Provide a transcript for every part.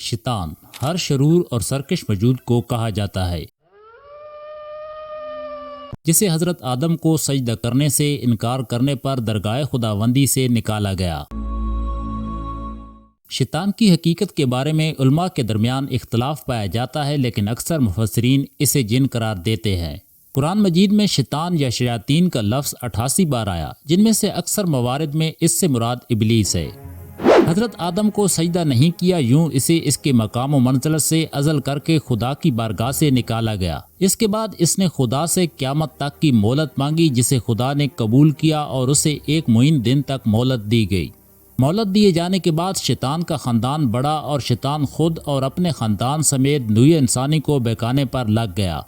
شیطان ہر شرور اور سرکش وجود کو کہا جاتا ہے، جسے حضرت آدم کو سجدہ کرنے سے انکار کرنے پر درگاہ خداوندی سے نکالا گیا۔ شیطان کی حقیقت کے بارے میں علماء کے درمیان اختلاف پایا جاتا ہے، لیکن اکثر مفسرین اسے جن قرار دیتے ہیں۔ قرآن مجید میں شیطان یا شیاطین کا لفظ 88 بار آیا، جن میں سے اکثر موارد میں اس سے مراد ابلیس ہے۔ حضرت آدم کو سجدہ نہیں کیا، یوں اسے اس کے مقام و منزلت سے عزل کر کے خدا کی بارگاہ سے نکالا گیا۔ اس کے بعد اس نے خدا سے قیامت تک کی مہلت مانگی، جسے خدا نے قبول کیا اور اسے 1 معین دن تک مہلت دی گئی۔ مہلت دیے جانے کے بعد شیطان کا خاندان بڑھا اور شیطان خود اور اپنے خاندان سمیت نوع انسانی کو بہکانے پر لگ گیا۔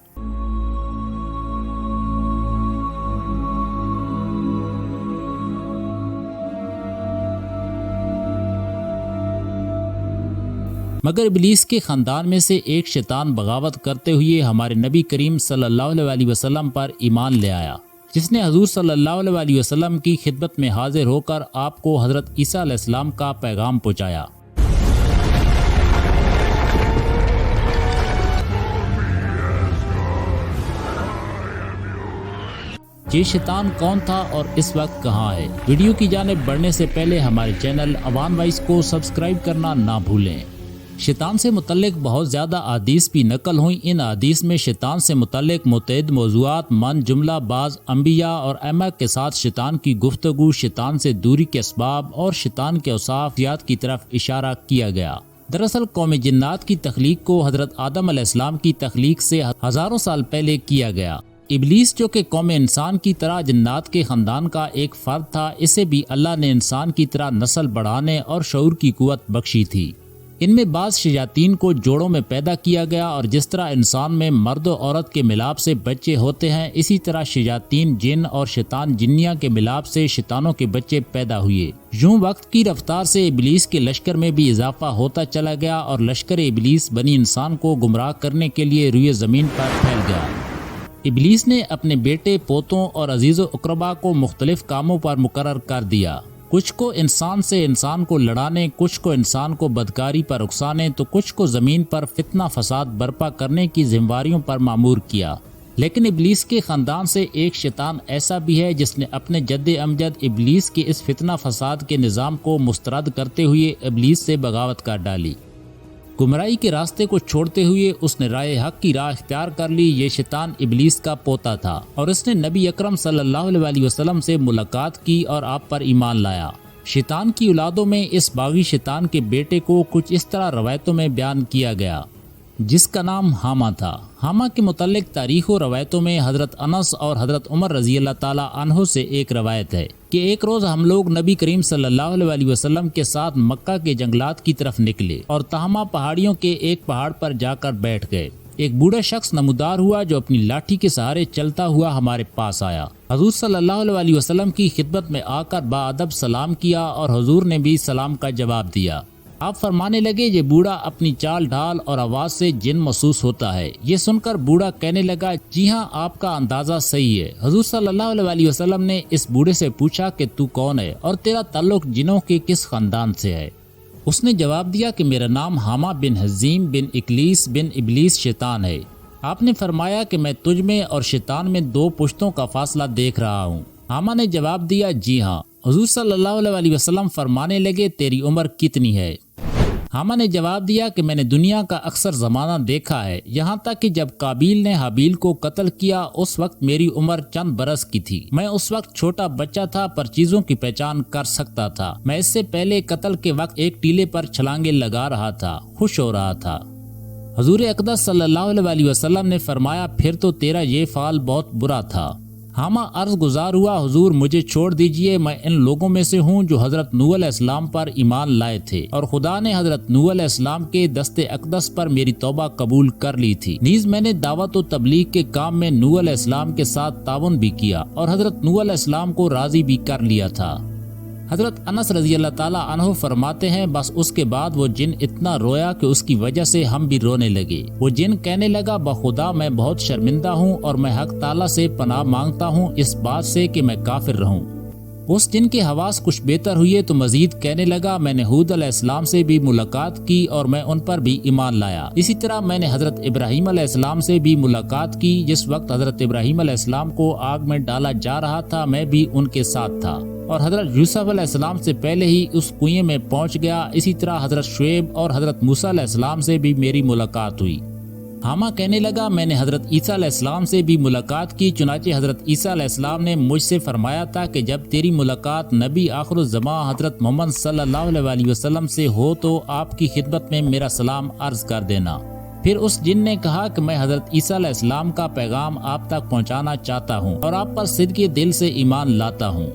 مگر ابلیس کے خاندان میں سے ایک شیطان بغاوت کرتے ہوئے ہمارے نبی کریم صلی اللہ علیہ وسلم پر ایمان لے آیا، جس نے حضور صلی اللہ علیہ وسلم کی خدمت میں حاضر ہو کر آپ کو حضرت عیسیٰ علیہ السلام کا پیغام پہنچایا۔ یہ شیطان کون تھا اور اس وقت کہاں ہے؟ ویڈیو کی جانب بڑھنے سے پہلے ہمارے چینل اوان وائس کو سبسکرائب کرنا نہ بھولیں۔ شیطان سے متعلق بہت زیادہ احادیث بھی نقل ہوئیں۔ ان احادیث میں شیطان سے متعلق متعدد موضوعات من جملہ بعض انبیاء اور ائمہ کے ساتھ شیطان کی گفتگو، شیطان سے دوری کے اسباب اور شیطان کے اوصافیات کی طرف اشارہ کیا گیا۔ دراصل قوم جنات کی تخلیق کو حضرت آدم علیہ السلام کی تخلیق سے ہزاروں سال پہلے کیا گیا۔ ابلیس جو کہ قوم انسان کی طرح جنات کے خاندان کا ایک فرد تھا، اسے بھی اللہ نے انسان کی طرح نسل بڑھانے اور شعور کی قوت بخشی تھی۔ ان میں بعض شیاطین کو جوڑوں میں پیدا کیا گیا، اور جس طرح انسان میں مرد و عورت کے ملاپ سے بچے ہوتے ہیں، اسی طرح شیاطین جن اور شیطان جنیاں کے ملاپ سے شیطانوں کے بچے پیدا ہوئے۔ یوں وقت کی رفتار سے ابلیس کے لشکر میں بھی اضافہ ہوتا چلا گیا، اور لشکر ابلیس بنی انسان کو گمراہ کرنے کے لیے روئے زمین پر پھیل گیا۔ ابلیس نے اپنے بیٹے، پوتوں اور عزیز و اقربا کو مختلف کاموں پر مقرر کر دیا۔ کچھ کو انسان سے انسان کو لڑانے، کچھ کو انسان کو بدکاری پر اکسانے، تو کچھ کو زمین پر فتنہ فساد برپا کرنے کی ذمہ داریوں پر مامور کیا۔ لیکن ابلیس کے خاندان سے ایک شیطان ایسا بھی ہے جس نے اپنے جد امجد ابلیس کے اس فتنہ فساد کے نظام کو مسترد کرتے ہوئے ابلیس سے بغاوت کر ڈالی۔ گمراہی کے راستے کو چھوڑتے ہوئے اس نے رائے حق کی راہ اختیار کر لی۔ یہ شیطان ابلیس کا پوتا تھا، اور اس نے نبی اکرم صلی اللہ علیہ وسلم سے ملاقات کی اور آپ پر ایمان لایا۔ شیطان کی اولادوں میں اس باغی شیطان کے بیٹے کو کچھ اس طرح روایتوں میں بیان کیا گیا، جس کا نام حامہ تھا۔ حامہ کے متعلق تاریخ و روایتوں میں حضرت انس اور حضرت عمر رضی اللہ تعالی عنہ سے ایک روایت ہے کہ ایک روز ہم لوگ نبی کریم صلی اللہ علیہ وسلم کے ساتھ مکہ کے جنگلات کی طرف نکلے اور تہامہ پہاڑیوں کے ایک پہاڑ پر جا کر بیٹھ گئے۔ ایک بوڑھا شخص نمودار ہوا جو اپنی لاٹھی کے سہارے چلتا ہوا ہمارے پاس آیا۔ حضور صلی اللہ علیہ وسلم کی خدمت میں آ کر باادب سلام کیا، اور حضور نے بھی سلام کا جواب دیا۔ آپ فرمانے لگے، یہ بوڑھا اپنی چال ڈھال اور آواز سے جن محسوس ہوتا ہے۔ یہ سن کر بوڑھا کہنے لگا، جی ہاں، آپ کا اندازہ صحیح ہے۔ حضور صلی اللہ علیہ وسلم نے اس بوڑھے سے پوچھا کہ تو کون ہے اور تیرا تعلق جنوں کے کس خاندان سے ہے؟ اس نے جواب دیا کہ میرا نام حامہ بن حزیم بن اکلیس بن ابلیس شیطان ہے۔ آپ نے فرمایا کہ میں تجھ میں اور شیطان میں 2 پشتوں کا فاصلہ دیکھ رہا ہوں۔ حامہ نے جواب دیا، جی ہاں۔ حضور صلی اللہ علیہ وسلم فرمانے لگے، تیری عمر کتنی ہے؟ حامہ نے جواب دیا کہ میں نے دنیا کا اکثر زمانہ دیکھا ہے، یہاں تک کہ جب قابیل نے حابیل کو قتل کیا اس وقت میری عمر چند برس کی تھی۔ میں اس وقت چھوٹا بچہ تھا پر چیزوں کی پہچان کر سکتا تھا۔ میں اس سے پہلے قتل کے وقت ایک ٹیلے پر چھلانگیں لگا رہا تھا، خوش ہو رہا تھا۔ حضور اقدس صلی اللہ علیہ وسلم نے فرمایا، پھر تو تیرا یہ فعل بہت برا تھا۔ حامہ عرض گزار ہوا، حضور مجھے چھوڑ دیجئے، میں ان لوگوں میں سے ہوں جو حضرت نوح علیہ السلام پر ایمان لائے تھے، اور خدا نے حضرت نوح علیہ السلام کے دست اقدس پر میری توبہ قبول کر لی تھی۔ نیز میں نے دعوت و تبلیغ کے کام میں نوح علیہ السلام کے ساتھ تعاون بھی کیا، اور حضرت نوح علیہ السلام کو راضی بھی کر لیا تھا۔ حضرت انس رضی اللہ تعالیٰ عنہ فرماتے ہیں، بس اس کے بعد وہ جن اتنا رویا کہ اس کی وجہ سے ہم بھی رونے لگے۔ وہ جن کہنے لگا، بخدا میں بہت شرمندہ ہوں اور میں حق تعالیٰ سے پناہ مانگتا ہوں اس بات سے کہ میں کافر رہوں۔ اس جن کے حواس کچھ بہتر ہوئے تو مزید کہنے لگا میں نے ہود علیہ السلام سے بھی ملاقات کی اور میں ان پر بھی ایمان لایا۔ اسی طرح میں نے حضرت ابراہیم علیہ السلام سے بھی ملاقات کی، جس وقت حضرت ابراہیم علیہ السلام کو آگ میں ڈالا جا رہا تھا میں بھی ان کے ساتھ تھا اور حضرت یوسف علیہ السلام سے پہلے ہی اس کنویں میں پہنچ گیا۔ اسی طرح حضرت شعیب اور حضرت موسیٰ علیہ السلام سے بھی میری ملاقات ہوئی۔ حامہ کہنے لگا میں نے حضرت عیسیٰ علیہ السلام سے بھی ملاقات کی، چنانچہ حضرت عیسیٰ علیہ السلام نے مجھ سے فرمایا تھا کہ جب تیری ملاقات نبی آخر الزماں حضرت محمد صلی اللہ علیہ وسلم سے ہو تو آپ کی خدمت میں میرا سلام عرض کر دینا۔ پھر اس جن نے کہا کہ میں حضرت عیسیٰ علیہ السلام کا پیغام آپ تک پہنچانا چاہتا ہوں اور آپ پر صدق دل سے ایمان لاتا ہوں۔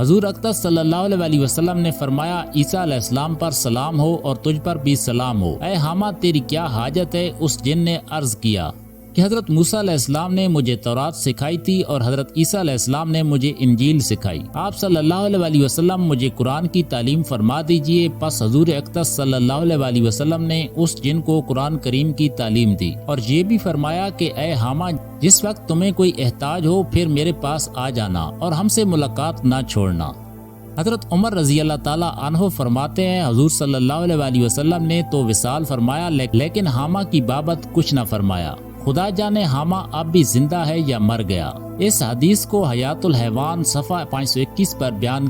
حضور اقدس صلی اللہ علیہ وسلم نے فرمایا عیسیٰ علیہ السلام پر سلام ہو اور تجھ پر بھی سلام ہو۔ اے حامہ تیری کیا حاجت ہے؟ اس جن نے عرض کیا کہ حضرت موسیٰ علیہ السلام نے مجھے تورات سکھائی تھی اور حضرت عیسیٰ علیہ السلام نے مجھے انجیل سکھائی۔ آپ صلی اللہ علیہ وسلم مجھے قرآن کی تعلیم فرما دیجئے۔ پس حضور اقدس صلی اللہ علیہ وسلم نے اس جن کو قرآن کریم کی تعلیم دی اور یہ بھی فرمایا کہ اے حامہ جس وقت تمہیں کوئی احتاج ہو پھر میرے پاس آ جانا اور ہم سے ملاقات نہ چھوڑنا۔ حضرت عمر رضی اللہ تعالیٰ عنہ فرماتے ہیں حضور صلی اللہ علیہ وسلم نے تو وصال فرمایا لیکن حامہ کی بابت کچھ نہ فرمایا۔ خدا جانے حامہ اب بھی زندہ ہے یا مر گیا۔ اس حدیث کو حیات الحیوان صفحہ 521 پر بیان